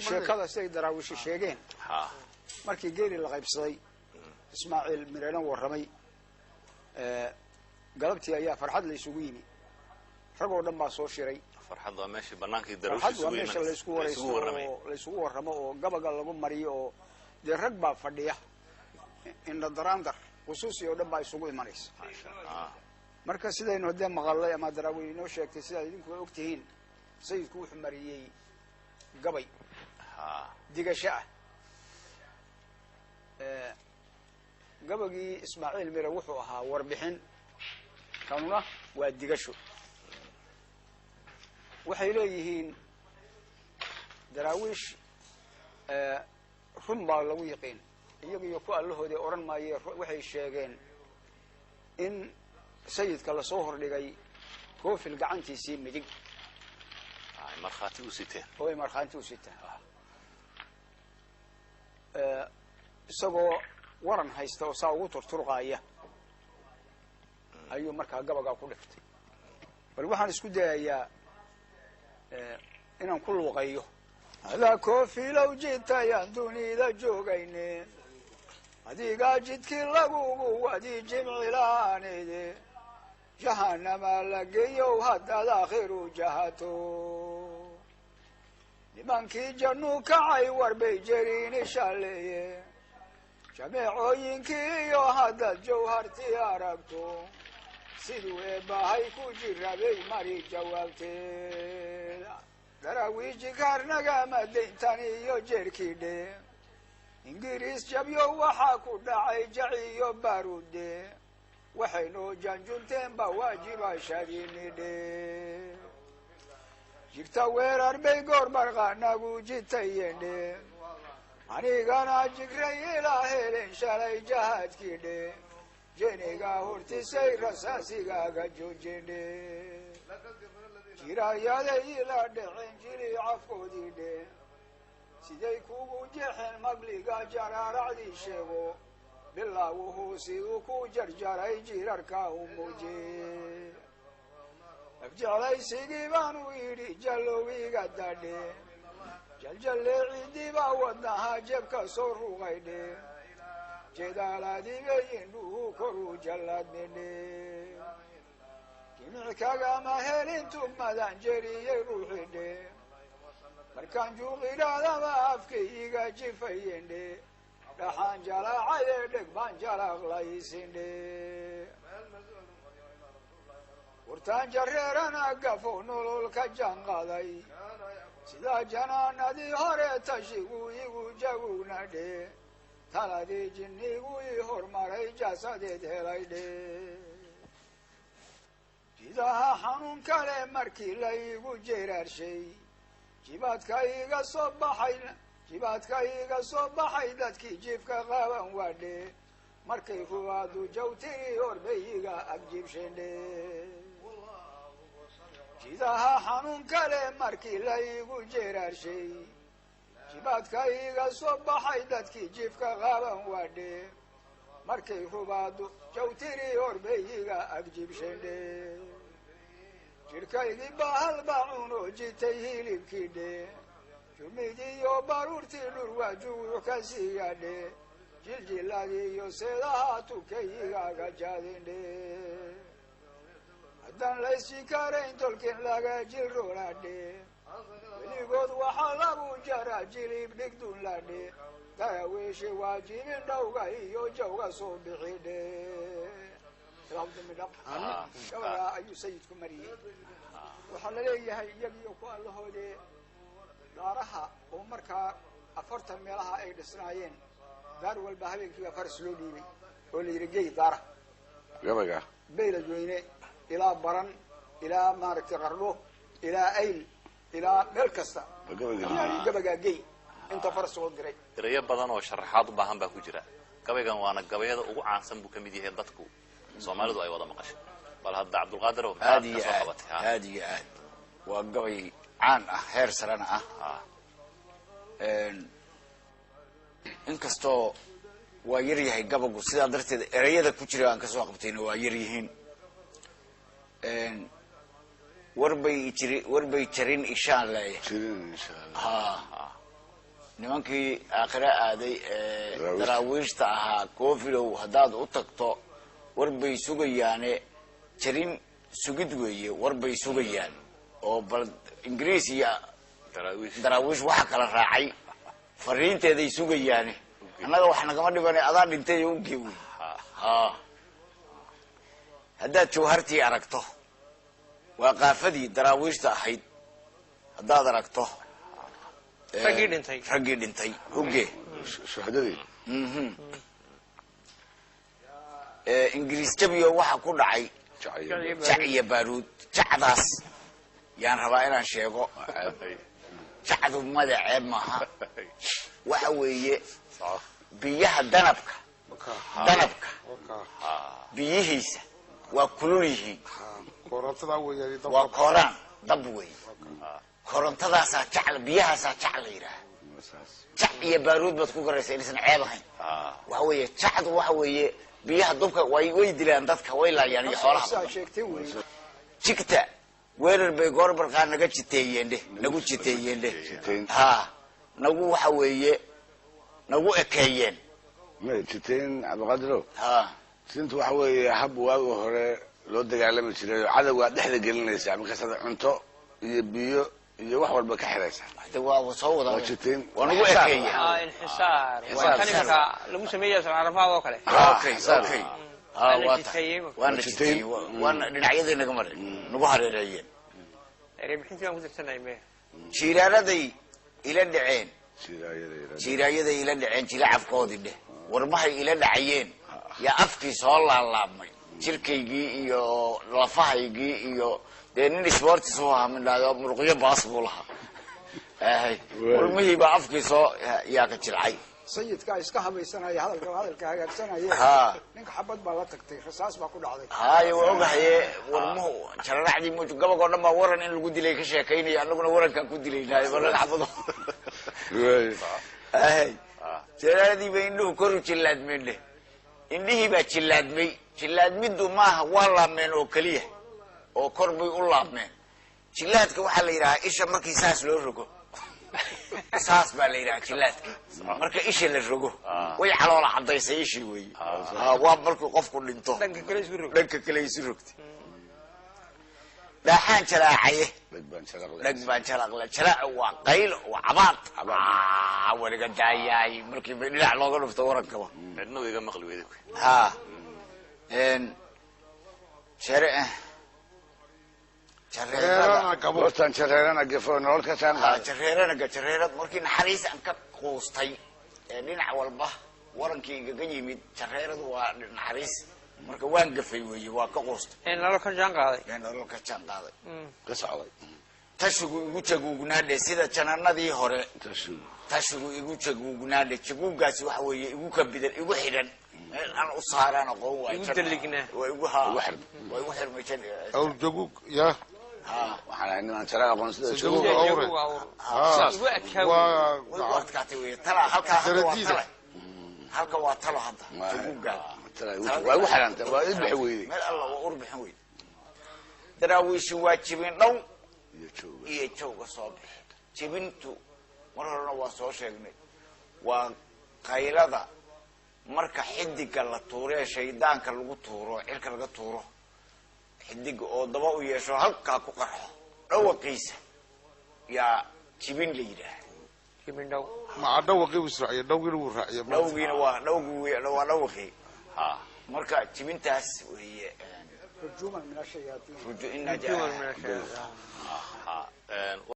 sheekada siday daraawiishi sheegeen markii geeri la qaybsaday Ismaaciil Mirana warramay galabtii ayaa farxad la isugu yimi ragoo dhan baa soo shiray farxad waa meeshii banaankii daraawiishi la isugu warramo oo gabaga lagu mariyo oo de rag baa fadhiya inna daraandar xusuusi oo dhan baa isugu imanaysa marka sidaynu hadda maqalay ama daraawiishi inoo sheegtay sida idinku ogtihiin sayidku wuxuu mariyay gabay digasha gabagii Ismaaciil Mira wuxuu ahaa warbixin kanuna waa digasho waxay leeyihiin daraawiish run baa lagu yaqeen iyagu ku allahoodii oran maayeen waxay sheegeen in sayidka la soo hordhigay koofil gacantiisii midig markhaati u siteen oo markhaati u siteen isagoo waran haysta oo saa ugu turturqaaya ayuu markaa gabagaa ku dhiftay bal waxaan isku dayayaa inaan ku luuqeeyo hada koofilow jitayaan dunida joogayne adigaa jidkii lagugu wadi jimcilaanede jahanama la geeyow haddaad aakhiru jahato nimankii jannu kacay warbay jeriini shaleeye jameecooyinkii iyo haddaad jawhartii aragto siduu eebbahay ku jirabay mari jawaabteeda daraawiishi kaarnagama dayntan iyo jeerkidhe ingiriis jabyo waxaa ku dhacay jaci iyo baarude waxaynoo janjunteenba waajiba shadiinidhe jigta weerar bay goor marqaanagu jitayendhe anigana jigray ilaa helen shalay jahaadkiidhe jeniga hortisay rasaasigaaga joojendhe jiraayaday ila dhexeen jili cafkoodiidhe siday kugu jeexeen magliga jaraaracdii sheego bilaawuhu siduu ku jarjaray jirarka u muuje afjeclaysigii baanu yidhi jallowiga dadhe jaljalleecidiibaa wadnaha jebka soo ruqaydhe jeedaaladiibay indhuhu koru jallaadmedhe jimic kagama helin tugmadan jeriyey ruuxidhe markaan juuqidhaadama afkayga jifayendhe dhaxaan jalaacaye dheg baan jalaaqlaysindhe wartaan jareerana gafo nolol ka janqaday sidaa janaanadii hore tashigu igu jagugnadhe taladii jinnigu ii hormaray jaasadeed helaydhe jidaha xanuun kale markii la igu jeeraarshay jibaadka iga soo baxay dadkii jiifka qaban waadhe markay ruwaadu jawtiri horbayiga agjibshendhe jidaha xanuun kale markii la igu jeeraarshay jibaadka iga soo baxay dadkii jiifka qaban waadhe markay rubaadu jawtiri horbayiga agjibshendhe jidhkaygii bahal baacuun oo jitay hilibkiidhe jumidiyo baruurtii dhurwaajugu ka siiyadhe jiljiladii iyo seedaha tukayigaaga jaadindhe haddaan laysjikarayn tolkin laga jilroladhe weligood waxaa lagu jaraa jilib dhigdunladhe daraawiishi waa jibin dhawga iyo jawga soo bixidhe gabagaa ayuu sayidku mariyey waxaa laleeyahay iyagiyo ku allahoodee daaraha oo markaa 40 meelaha ay dhisnaayeen daar walba habeenkiiba faras loo dhiibay oo la yidhi gey daara gabaga beylad weyne ilaa baran ilaa maaragtay qardho ilaa ayl ilaa meel kasta gabagaa gey inta faras loo diray erayo badan oo sharaxaad u baahan baa ku jira gabaygan waana gabayada ugu caansan buu kamid yahay dadku Soomaalidu ay wada maqashay bal hadda Cabdulqaadir oo aad waa gabay caan ah heer sarana ah inkastoo waa yar yahay gabagu sidaa darteed erayada ku jira aan ka soo qabtayna waa yar yihiin warbay jarin ishaan leeyahay jirin insha Allah nimankii aakhira aaday daraawiishta ahaa koofilow haddaad u tagto warbay sugayaane jarin sugid weeye warbay sugayaan oo bal ingiriis iyo daraawiish waxa kala raacay fariinteeday sugayaane annaga wax nagama dhibanay adaa dhintay u geewi haddaad jawhartii aragto waa qaafadii daraawiishta ahayd haddaad aragto raggii dhintay uge shuhadadii ingiriis jabiyo waxa ku dhacay jac iyo baaruud jacdaas yaan rabaa inaan sheego jacdu magaceeb maaha waxa weeye biyaha danabka biyihiisa waa kulul yihiin waa kooraan dab wey korontadaasaa jacl biyahaasaa jac la yidhaaha jac iyo baaruud baad ku garaysa inaysan ceeb ahayn waxa weeye jacdu waxa weeye biyaha dubka way dilaan dadka way laayaan iyo xoolaha jigta weerar bay goorbarqaa nagu jiteeyeendhe ha nagu waxa weeye nagu ekeeyeen ma jiteen abaqadro ha sintu waxa weeye hab waagi hore loo dagaalami jiray cadawga dhexda gelinaysa markaas cunto iyo biyo iyo wax walba ka xiraysa hada waa soo wada jiteen waa nagu ekeeyeen inxisaar waa kan imika lagu sameeyaa sharcarafaad oo kale okay waana jiteen waana dhinacyadii naga maray nagu hareereeyeen bixintii aan ku tirsanay me jiiraanaday ila dhaceen jiiraayaday ila dhaceen jilacafkoodii dheh warmahay ila dhacayeen yaa afkii soo laalaabmay jirkaygii iyo lafahaygii iyo dee nin sportis u ahaa midhaado muruqyo baas buu lahaa warmihii baa afkii soo yaa ka jilcay sayidkaa iska habaysanaya hadalka hagaagsanaya ninka xabad baa la tagtay rasaas baa ku dhacday haye waa ogahaye warmuhu jararacdii m gabagoo dhan baa waran in lagu dilay ka sheekaynaya anaguna warankaan ku dilaynaayo balan xabado jaraaradii bay indhuhu koru jillaadmeen dheh indhihii baa jillaadmay jillaadmiddu maaha waa laabmeen oo keliya oo kor bay u laabmeen jillaadka waxaa la yidhahaa isha markii saas loo rogo saas baa la yidhaha jillaadka marka isha la rogo way caloola cadaysay ishii wey waa markuu qofku dhinto dhanka kale isu rogtay dhaaxaan jalaacaye dheg baan jalaqle jalaaca waa qayl waa cabaad weliga daayaay markii bay dhinac looga dhufto warankaba cidna iga maqli weyda ha shere jareerad markii naxariis aan ka quustay dhinac walba warankii igaga yimid jareeradu waa naxariis marka waan gafay weeye waa ka quustay nolol ka jaan qaaday ka socday tashigu igu jaguugnaadhe sida jananadii hore tashigu igu jaguugnaadhe jaguugaasi waxa weeye igu kabidan igu xidhan meel aan u saaraan aqoon waay igu dalignaa waa igu xirmay jaguug ya waxaan ahay ninaan jara aqoon sida jaguuga awre waa adkaatay wey tala halkaa hadda waa tale halka waa talo hadda jaguuga waa igu xidhanta waa idbixi weyday meel alla waa urbixin weyday daraawiishi waa jibin dhow iyo jawga soo bixi jibintu mar horena waa soo sheegnay waa qaylada marka xidiga la tuuro ee shaydaanka lagu tuuro cirka laga tuuro xidiga oo daba u yeesho halkaa ku qarxo dhawaqiisa yaa jibin la yidhaah jibin dhow maca dhawaqii u israaciya dhawgiina wuu raaciya dhawgiina waa dhawaqii marka jibintaas weeye رجوما من الشياطين رجوما من الشياطين